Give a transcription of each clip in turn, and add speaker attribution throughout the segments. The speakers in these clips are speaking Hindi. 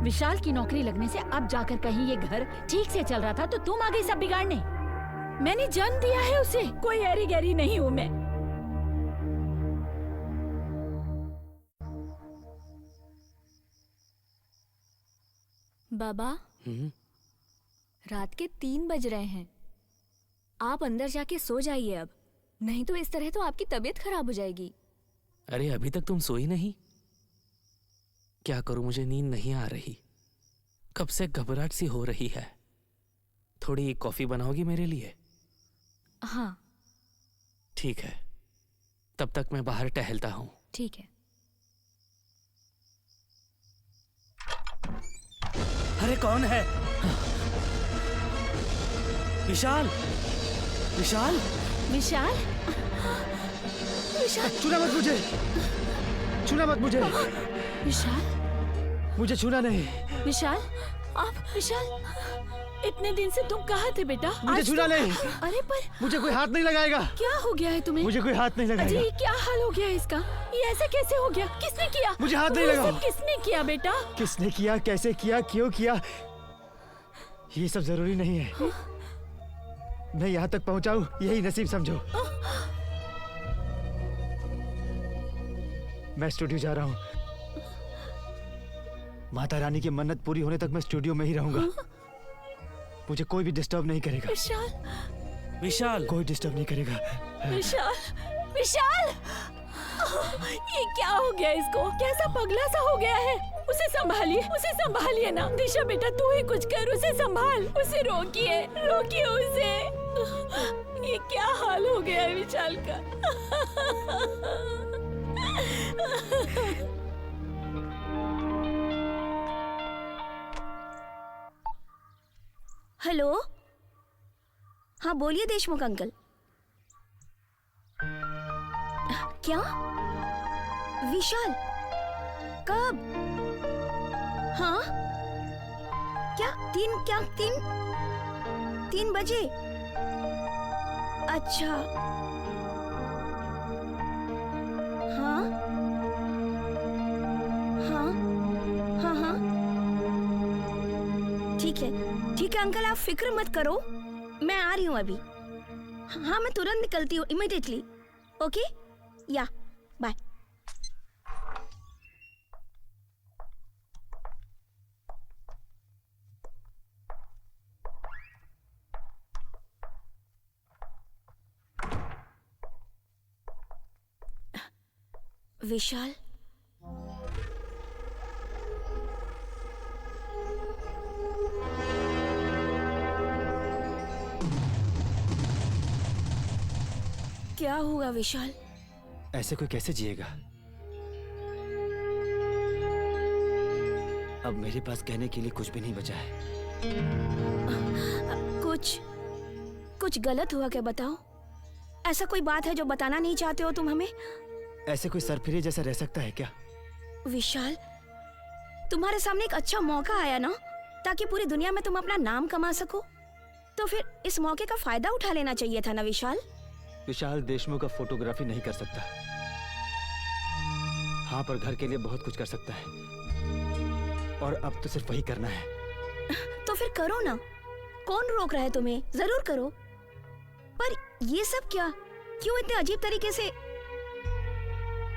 Speaker 1: विशाल की नौकरी लगने से अब जाकर कहीं ये घर ठीक से चल रहा था तो तुम आ गई सब बिगाड़ने। मैंने जन्म दिया है उसे, कोई ऐरी गैरी नहीं हूँ मैं।
Speaker 2: बाबा, रात के 3 बज रहे हैं। आप अंदर जाके सो जाइए अब, नहीं तो इस तरह तो आपकी तबीयत खराब हो जाएगी।
Speaker 3: अरे अभी तक तुम सोई नहीं? क्या करूं, मुझे नींद नहीं आ रही। कब से घबराहट सी हो रही है। थोड़ी कॉफी बनाओगी मेरे लिए?
Speaker 2: हाँ
Speaker 3: ठीक है, तब तक मैं बाहर टहलता हूँ।
Speaker 2: ठीक है।
Speaker 3: अरे कौन है? विशाल, विशाल,
Speaker 1: विशाल, विशाल,
Speaker 4: छूना मत मुझे, छूना मत मुझे,
Speaker 1: विशाल,
Speaker 4: मुझे छूना नहीं।
Speaker 1: विशाल, आप विशाल, इतने दिन से तुम कहाँ थे बेटा?
Speaker 4: मुझे छूना नहीं।
Speaker 1: अरे पर
Speaker 4: मुझे कोई हाथ नहीं लगाएगा।
Speaker 1: क्या हो गया है तुम्हें?
Speaker 4: मुझे कोई हाथ नहीं
Speaker 1: अजय,
Speaker 4: लगाएगा।
Speaker 1: ये क्या हाल हो गया है इसका? ये ऐसे कैसे हो गया? किसने किया?
Speaker 4: मुझे हाथ नहीं
Speaker 1: ये
Speaker 4: लगाओ।
Speaker 1: सब किसने किया बेटा?
Speaker 4: किसने किया, कैसे किया, क्यों किया, ये सब जरूरी नहीं है। मैं यहाँ तक पहुँचा हूँ, यही नसीब समझो। मैं स्टूडियो जा रहा हूँ। माता रानी की मन्नत पूरी होने तक मैं स्टूडियो में ही रहूंगा। मुझे कोई भी डिस्टर्ब नहीं करेगा।
Speaker 1: विशाल,
Speaker 3: विशाल,
Speaker 4: कोई डिस्टर्ब नहीं करेगा।
Speaker 1: विशाल, विशाल, ये क्या हो गया इसको? कैसा पगला सा हो गया है? उसे संभालिए ना। दिशा बेटा, तू ही कुछ कर, उसे संभाल, उसे रोकिए, रोकिए उसे। ये क्या हाल हो गया है विशाल का?
Speaker 2: हेलो, हाँ बोलिए देशमुख अंकल। क्या? विशाल कब? हाँ क्या? 3 बजे? अच्छा, हाँ हाँ हाँ हाँ, ठीक है अंकल, आप फिक्र मत करो, मैं आ रही हूँ अभी। हाँ मैं तुरंत निकलती हूँ, इमीडिएटली। ओके, या बाय। विशाल, क्या हुआ विशाल?
Speaker 4: ऐसे कोई कैसे जिएगा? अब मेरे पास कहने के लिए कुछ भी नहीं बचा है।
Speaker 2: कुछ गलत हुआ क्या? बताओ, ऐसा कोई बात है जो बताना नहीं चाहते हो तुम हमें?
Speaker 4: ऐसे कोई सरफिरे जैसा रह सकता है क्या?
Speaker 2: विशाल, तुम्हारे सामने एक अच्छा मौका आया ना, ताकि पूरी दुनिया में तुम अपना नाम कमा सको, तो फिर इस मौके का फायदा उठा लेना चाहिए था ना विशाल।
Speaker 4: विशाल देशमुख का फोटोग्राफी नहीं कर सकता। हाँ, पर घर के लिए बहुत कुछ कर सकता है, और अब तो सिर्फ वही करना है।
Speaker 2: तो फिर करो ना, कौन रोक रहा है तुम्हें? जरूर करो। पर ये सब क्या? क्यों इतने अजीब तरीके से?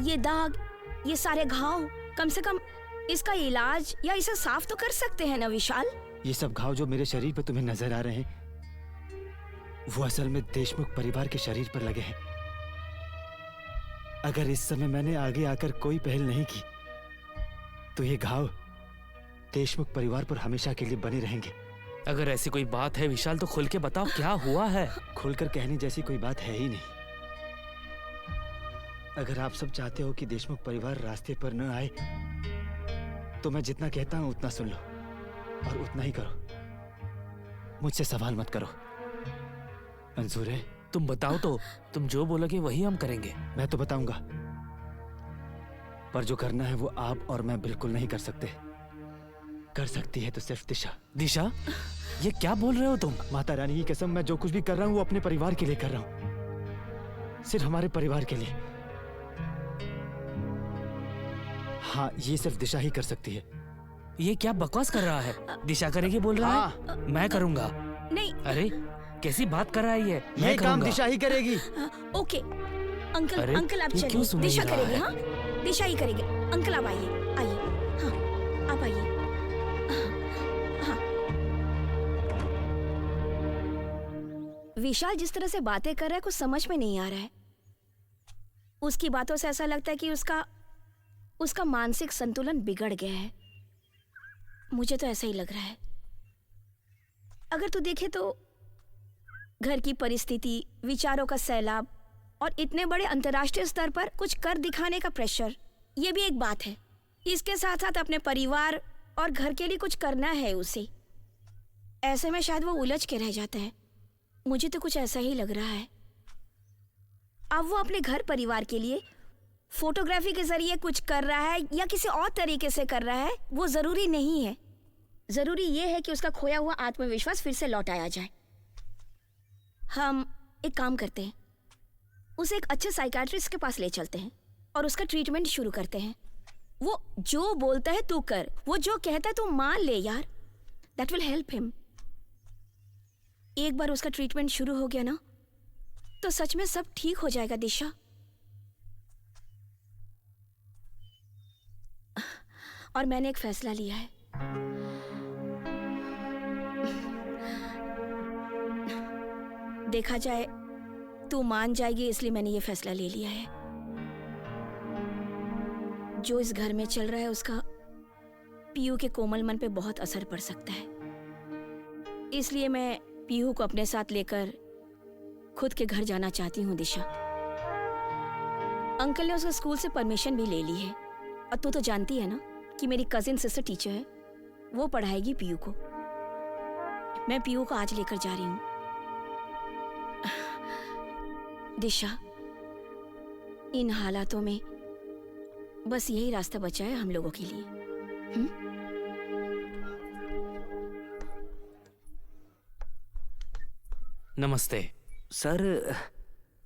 Speaker 2: ये दाग, ये सारे घाव, कम से कम इसका इलाज या इसे साफ तो कर सकते हैं ना विशाल?
Speaker 4: ये सब घाव जो मेरे शरीर पे तुम्हें नजर आ रहे हैं, वो असल में देशमुख परिवार के शरीर पर लगे हैं। अगर इस समय मैंने आगे आकर कोई पहल नहीं की, तो ये घाव देशमुख परिवार पर हमेशा के लिए बने रहेंगे।
Speaker 3: अगर ऐसी कोई बात है विशाल तो खुल के बताओ, क्या हुआ है?
Speaker 4: खुलकर कहने जैसी कोई बात है ही नहीं। अगर आप सब चाहते हो कि देशमुख परिवार रास्ते पर न आए, तो मैं जितना कहता हूं उतना सुन लो और उतना ही करो। मुझसे सवाल मत करो। मंजूर है?
Speaker 3: तुम बताओ तो, तुम जो बोलोगे वही हम करेंगे।
Speaker 4: मैं तो बताऊंगा, पर जो करना है वो आप और मैं बिल्कुल नहीं कर सकते। कर सकती है तो सिर्फ दिशा।
Speaker 3: दिशा, ये क्या बोल रहे हो तुम?
Speaker 4: माता रानी की कसम, मैं जो कुछ भी कर रहा हूँ वो अपने परिवार के लिए कर रहा हूँ, सिर्फ हमारे परिवार के लिए। हाँ, ये सिर्फ दिशा ही कर सकती है।
Speaker 3: ये क्या बकवास कर रहा है? दिशा करेगी बोल रहा है? मैं करूंगा।
Speaker 2: नहीं।
Speaker 3: अरे कैसी बात कर रहा है ये? मैं
Speaker 4: ये काम
Speaker 3: करूंगा।
Speaker 4: दिशा ही करेगी।
Speaker 2: ओके अंकल,
Speaker 3: अरे,
Speaker 2: अंकल आप
Speaker 3: तू क्यों
Speaker 2: चलिए,
Speaker 3: सुन नहीं
Speaker 2: दिशा
Speaker 3: रहा
Speaker 2: करेगी।
Speaker 3: है?
Speaker 2: हाँ दिशा ही करेगी। अंकल आप आइए, आइए। हाँ आप आइए। हाँ। विशाल जिस तरह से बातें कर रहा है कुछ समझ में नहीं आ रहा है। उसकी बातों से ऐसा लगता है कि उसका मानसिक संतुलन बिगड़ गया है। मुझे तो ऐसा ही लग रहा है। अगर तू देखे तो घर की परिस्थिति, विचारों का सैलाब और इतने बड़े अंतर्राष्ट्रीय स्तर पर कुछ कर दिखाने का प्रेशर, ये भी एक बात है। इसके साथ साथ अपने परिवार और घर के लिए कुछ करना है उसे। ऐसे में शायद वो उलझ के रह जाता है। मुझे तो कुछ ऐसा ही लग रहा है। अब वो अपने घर परिवार के लिए फोटोग्राफी के जरिए कुछ कर रहा है या किसी और तरीके से कर रहा है, वो जरूरी नहीं है। जरूरी ये है कि उसका खोया हुआ आत्मविश्वास फिर से लौटाया जाए। हम एक काम करते हैं, उसे एक अच्छे साइकियाट्रिस्ट के पास ले चलते हैं और उसका ट्रीटमेंट शुरू करते हैं। वो जो बोलता है तू कर, वो जो कहता है तू मान ले यार। That will help him. एक बार उसका ट्रीटमेंट शुरू हो गया ना तो सच में सब ठीक हो जाएगा दिशा। और मैंने एक फैसला लिया है। देखा जाए तू मान जाएगी, इसलिए मैंने ये फैसला ले लिया है। जो इस घर में चल रहा है उसका पीयू के कोमल मन पे बहुत असर पड़ सकता है। इसलिए मैं पीयू को अपने साथ लेकर खुद के घर जाना चाहती हूँ दिशा। अंकल ने उसके स्कूल से परमिशन भी ले ली है। और तू तो जानती है ना कि मेरी कजिन सिस्टर टीचर है, वो पढ़ाएगी पीयू को। मैं पीयू को आज लेकर जा रही हूँ। दिशा, इन हालातों में बस यही रास्ता बचा है हम लोगों के लिए।
Speaker 3: नमस्ते
Speaker 5: सर,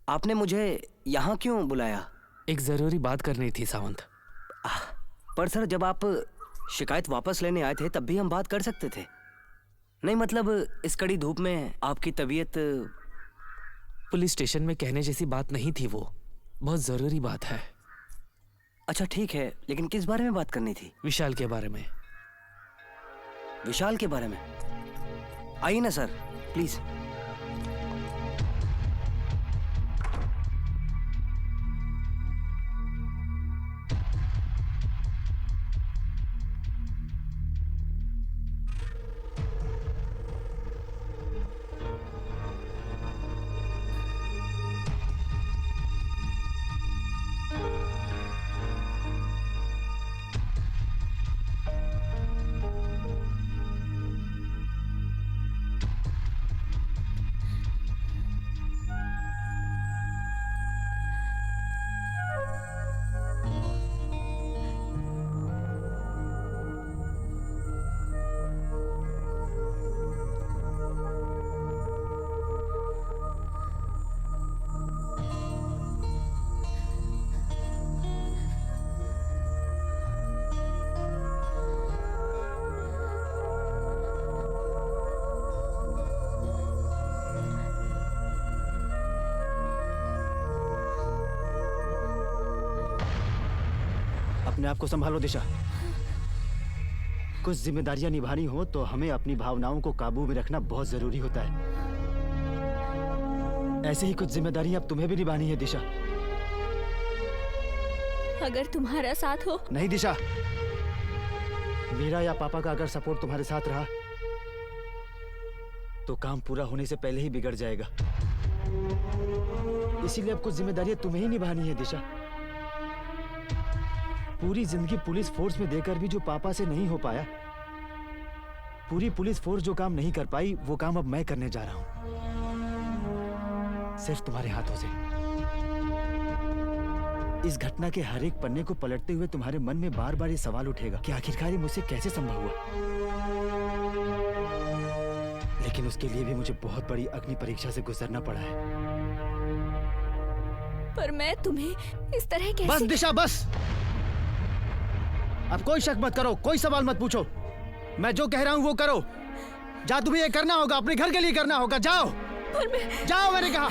Speaker 5: आपने मुझे यहाँ क्यों बुलाया?
Speaker 3: एक जरूरी बात करनी थी सावंत।
Speaker 5: पर सर, जब आप शिकायत वापस लेने आए थे तब भी हम बात कर सकते थे। नहीं मतलब इस कड़ी धूप में आपकी तबीयत।
Speaker 3: पुलिस स्टेशन में कहने जैसी बात नहीं थी, वो बहुत जरूरी बात है।
Speaker 5: अच्छा ठीक है, लेकिन किस बारे में बात करनी थी?
Speaker 3: विशाल के बारे में।
Speaker 5: विशाल के बारे में? आइए ना सर, प्लीज।
Speaker 4: अपने आप को संभालो दिशा। कुछ जिम्मेदारियां निभानी हो तो हमें अपनी भावनाओं को काबू में रखना बहुत जरूरी होता है। ऐसे ही कुछ जिम्मेदारियां अब तुम्हें भी निभानी है दिशा।
Speaker 1: अगर तुम्हारा साथ हो।
Speaker 4: नहीं दिशा, मेरा या पापा का अगर सपोर्ट तुम्हारे साथ रहा तो काम पूरा होने से पहले ही बिगड़ जाएगा। इसीलिए अब कुछ जिम्मेदारियां तुम्हें ही निभानी है दिशा। पूरी जिंदगी पुलिस फोर्स में देकर भी जो पापा से नहीं हो पाया, पूरी पुलिस फोर्स जो काम नहीं कर पाई, वो काम अब मैं करने जा रहा हूं, सिर्फ तुम्हारे हाथों से। इस घटना के हर एक पन्ने को पलटते हुए तुम्हारे मन में बार बार ये सवाल उठेगा कि आखिरकार ये मुझसे कैसे संभव हुआ। लेकिन उसके लिए भी मुझे बहुत बड़ी अग्नि परीक्षा से गुजरना पड़ा है।
Speaker 1: पर मैं तुम्हें इस तरह कैसे।
Speaker 4: बस दिशा बस, अब कोई शक मत करो, कोई सवाल मत पूछो। मैं जो कह रहा हूँ वो करो। जा, तुम्हें ये करना होगा, अपने घर के लिए करना होगा। जाओ,
Speaker 1: पर मैं
Speaker 4: जाओ, मैंने कहा।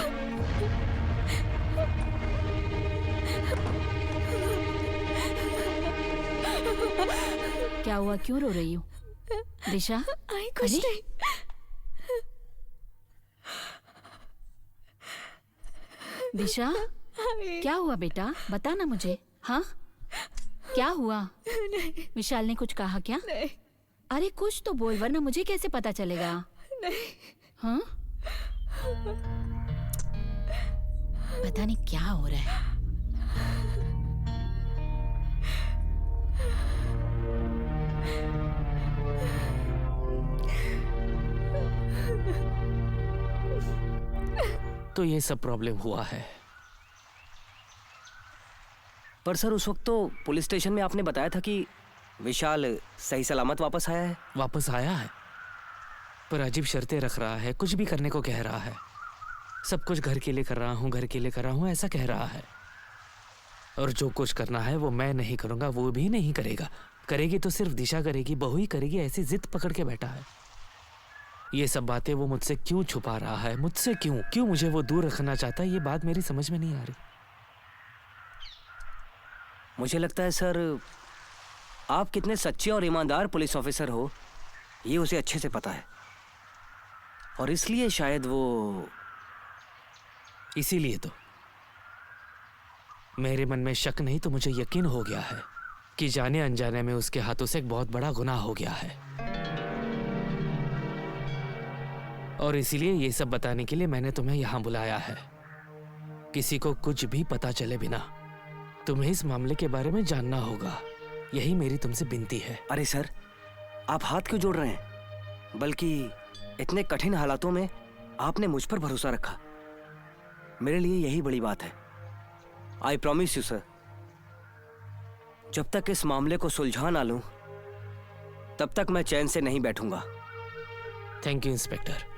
Speaker 1: क्या हुआ, क्यों रो रही हो दिशा?
Speaker 2: आई कुछ
Speaker 1: अरे?
Speaker 2: नहीं।
Speaker 1: दिशा क्या हुआ बेटा, बता ना मुझे। हाँ क्या हुआ? विशाल ने कुछ कहा क्या?
Speaker 2: नहीं
Speaker 1: अरे कुछ तो बोल, वरना मुझे कैसे पता चलेगा।
Speaker 2: नहीं।
Speaker 1: हाँ पता नहीं क्या हो रहा है।
Speaker 3: तो ये सब प्रॉब्लम हुआ है।
Speaker 5: पर सर उस वक्त तो पुलिस स्टेशन में आपने बताया था कि विशाल सही सलामत वापस आया है।
Speaker 3: वापस आया है, पर अजीब शर्तें रख रहा है, कुछ भी करने को कह रहा है। सब कुछ घर के लिए कर रहा हूँ, घर के लिए कर रहा हूँ, ऐसा कह रहा है। और जो कुछ करना है वो मैं नहीं करूँगा, वो भी नहीं करेगा। करेगी तो सिर्फ दिशा करेगी, बहू ही करेगी, ऐसी जिद पकड़ के बैठा है। ये सब बातें वो मुझसे क्यों छुपा रहा है? मुझसे क्यों मुझे वो दूर रखना चाहता है? ये बात मेरी समझ में नहीं आ रही।
Speaker 5: मुझे लगता है सर आप कितने सच्चे और ईमानदार पुलिस ऑफिसर हो ये उसे अच्छे से पता है, और इसलिए शायद वो
Speaker 3: इसीलिए तो मेरे मन में शक नहीं तो मुझे यकीन हो गया है कि जाने अनजाने में उसके हाथों से एक बहुत बड़ा गुनाह हो गया है। और इसीलिए ये सब बताने के लिए मैंने तुम्हें यहां बुलाया है। किसी को कुछ भी पता चले बिना तुम्हें इस मामले के बारे में जानना होगा, यही मेरी तुमसे विनती है।
Speaker 5: अरे सर आप हाथ क्यों जोड़ रहे हैं? बल्कि इतने कठिन हालातों में आपने मुझ पर भरोसा रखा, मेरे लिए यही बड़ी बात है। आई प्रॉमिस यू सर, जब तक इस मामले को सुलझा ना लूं तब तक मैं चैन से नहीं बैठूंगा।
Speaker 3: Thank you inspector.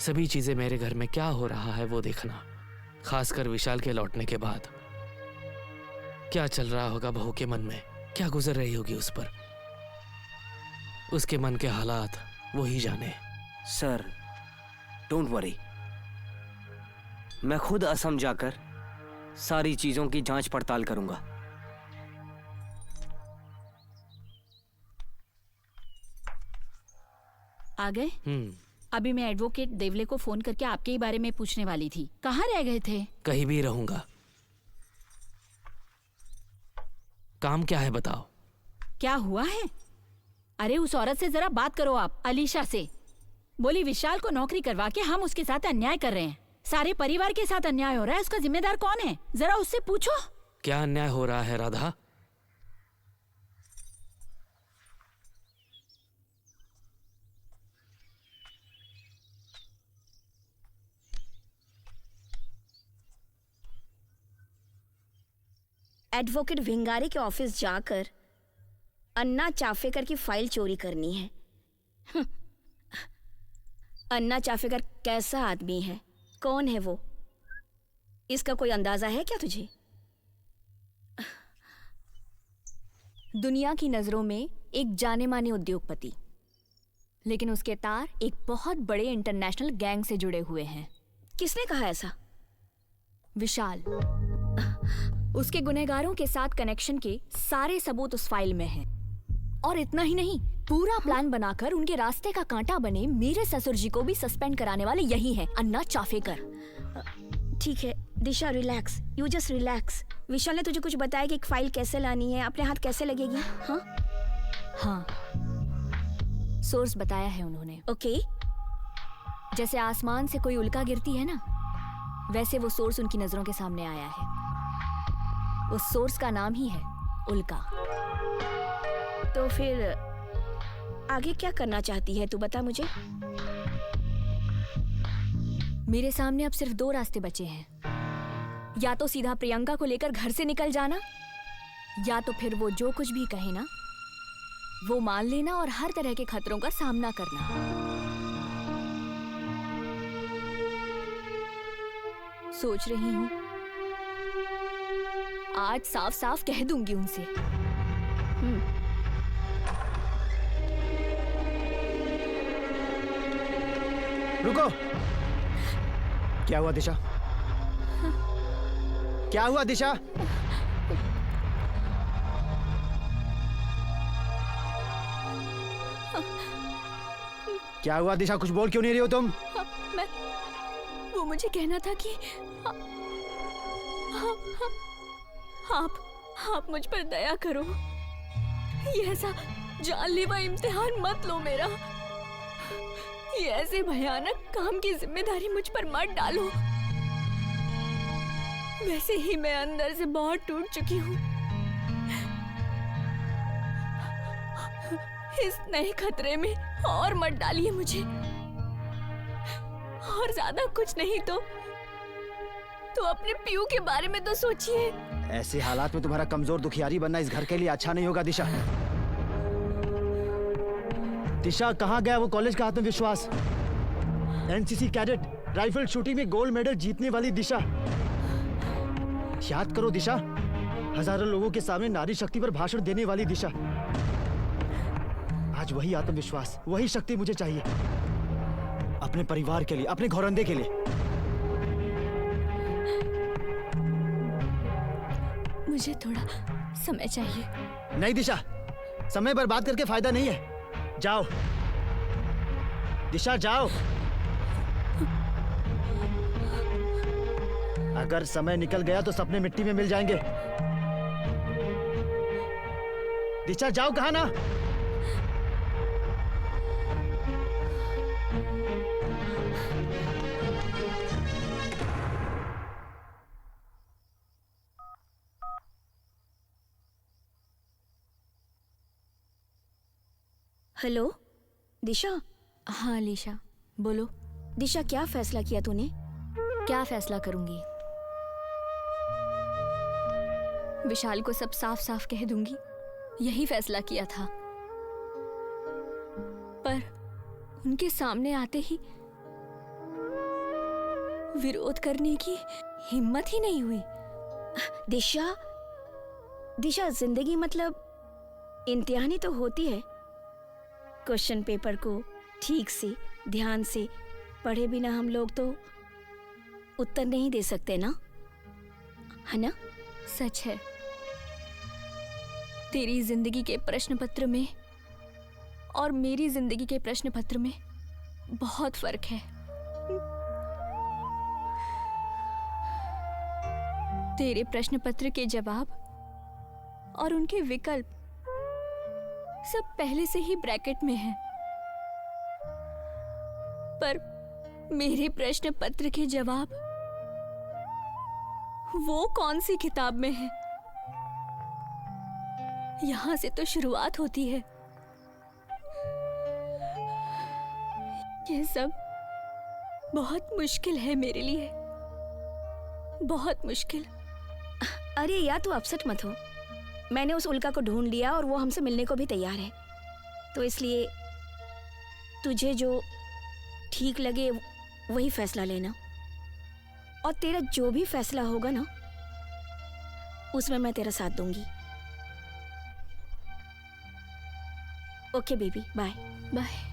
Speaker 3: सभी चीजें मेरे घर में क्या हो रहा है वो देखना, खासकर विशाल के लौटने के बाद। क्या चल रहा होगा बहू के मन में, क्या गुजर रही होगी उस पर, उसके मन के हालात वो ही जाने।
Speaker 5: सर डोंट वरी, मैं खुद असम जाकर सारी चीजों की जांच पड़ताल करूंगा।
Speaker 1: आ गए? अभी मैं एडवोकेट देवले को फोन करके आपके ही बारे में पूछने वाली थी। कहाँ रह गए थे?
Speaker 3: कहीं भी रहूंगा। काम क्या है बताओ?
Speaker 1: क्या हुआ है? अरे उस औरत से जरा बात करो आप, अलीशा से। बोली विशाल को नौकरी करवा के हम उसके साथ अन्याय कर रहे हैं, सारे परिवार के साथ अन्याय हो रहा है, उसका जिम्मेदार कौन है? जरा उससे पूछो।
Speaker 3: क्या अन्याय हो रहा है राधा?
Speaker 2: एडवोकेट भिंगारी के ऑफिस जाकर अन्ना चाफेकर की फाइल चोरी करनी है। अन्ना चाफेकर कैसा आदमी है, कौन है वो, इसका कोई अंदाजा है क्या तुझे?
Speaker 6: दुनिया की नजरों में एक जाने माने उद्योगपति, लेकिन उसके तार एक बहुत बड़े इंटरनेशनल गैंग से जुड़े हुए हैं।
Speaker 2: किसने कहा ऐसा?
Speaker 6: विशाल। उसके गुनहगारों के साथ कनेक्शन के सारे सबूत उस फाइल में हैं। और इतना ही नहीं, पूरा प्लान बनाकर उनके रास्ते का कांटा बने मेरे ससुर जी को भी सस्पेंड कराने वाले यही हैं, अन्ना चाफेकर।
Speaker 2: ठीक है दिशा, रिलैक्स, यू जस्ट रिलैक्स। विशाल ने तुझे कुछ बताया कि एक फाइल कैसे लानी है, अपने हाथ कैसे लगेगी? हाँ
Speaker 6: हाँ, सोर्स बताया है उन्होंने।
Speaker 2: ओके।
Speaker 6: जैसे आसमान से कोई उल्का गिरती है ना, वैसे वो सोर्स उनकी नजरों के सामने आया है। उस सोर्स का नाम ही है उल्का।
Speaker 2: तो फिर आगे क्या करना चाहती है तू, बता मुझे।
Speaker 6: मेरे सामने अब सिर्फ 2 रास्ते बचे हैं, या तो सीधा प्रियंका को लेकर घर से निकल जाना, या तो फिर वो जो कुछ भी कहे ना वो मान लेना और हर तरह के खतरों का सामना करना। सोच रही हूँ आज साफ साफ कह दूंगी उनसे।
Speaker 4: रुको। क्या हुआ दिशा? क्या हुआ दिशा? क्या हुआ दिशा? कुछ बोल क्यों नहीं रही हो तुम?
Speaker 6: मैं वो मुझे कहना था कि आप मुझ पर दया करो। ये ऐसा जानलेवा इम्तिहान मत लो मेरा। ये ऐसे भयानक काम की जिम्मेदारी मुझ पर मत डालो। वैसे ही मैं अंदर से बहुत टूट चुकी हूँ। इस नए खतरे में और मत डालिए मुझे। और ज्यादा कुछ नहीं तो अपने पीयू के बारे में तो सोचिए।
Speaker 4: ऐसे हालात में तुम्हारा कमजोर दुखियारी बनना इस घर के लिए अच्छा नहीं होगा दिशा। दिशा, कहाँ गया वो कॉलेज का आत्मविश्वास? एनसीसी कैडेट, राइफल शूटिंग में गोल्ड मेडल जीतने वाली दिशा। याद करो दिशा, हजारों लोगों के सामने नारी शक्ति पर भाषण देने वाली दिशा। आज वही आत्मविश्वास, वही शक्ति मुझे चाहिए, अपने परिवार के लिए, अपने घरौंदे के लिए।
Speaker 6: मुझे थोड़ा समय चाहिए।
Speaker 4: नहीं दिशा, समय बर्बाद करके फायदा नहीं है। जाओ दिशा, जाओ। अगर समय निकल गया तो सपने मिट्टी में मिल जाएंगे। दिशा जाओ, कहा ना।
Speaker 2: हेलो दिशा।
Speaker 6: हाँ अलीशा, बोलो।
Speaker 2: दिशा, क्या फैसला किया तूने?
Speaker 6: क्या फैसला करूंगी? विशाल को सब साफ साफ कह दूंगी, यही फैसला किया था। पर उनके सामने आते ही विरोध करने की हिम्मत ही नहीं हुई।
Speaker 2: दिशा, दिशा, जिंदगी मतलब इम्तिहान ही तो होती है। क्वेश्चन पेपर को ठीक से, ध्यान से पढ़े बिना हम लोग तो उत्तर नहीं दे सकते ना, है ना?
Speaker 6: सच है, तेरी जिंदगी के प्रश्न पत्र में और मेरी जिंदगी के प्रश्न पत्र में बहुत फर्क है। तेरे प्रश्न पत्र के जवाब और उनके विकल्प सब पहले से ही ब्रैकेट में है, पर मेरे प्रश्न पत्र के जवाब वो कौन सी किताब में है? यहां से तो शुरुआत होती है। यह सब बहुत मुश्किल है मेरे लिए, बहुत मुश्किल।
Speaker 2: अरे यार, तू अपसेट मत हो। मैंने उस उल्का को ढूंढ लिया और वो हमसे मिलने को भी तैयार है। तो इसलिए तुझे जो ठीक लगे वही फैसला लेना, और तेरा जो भी फैसला होगा ना, उसमें मैं तेरा साथ दूंगी। Okay baby, bye.
Speaker 6: बाय।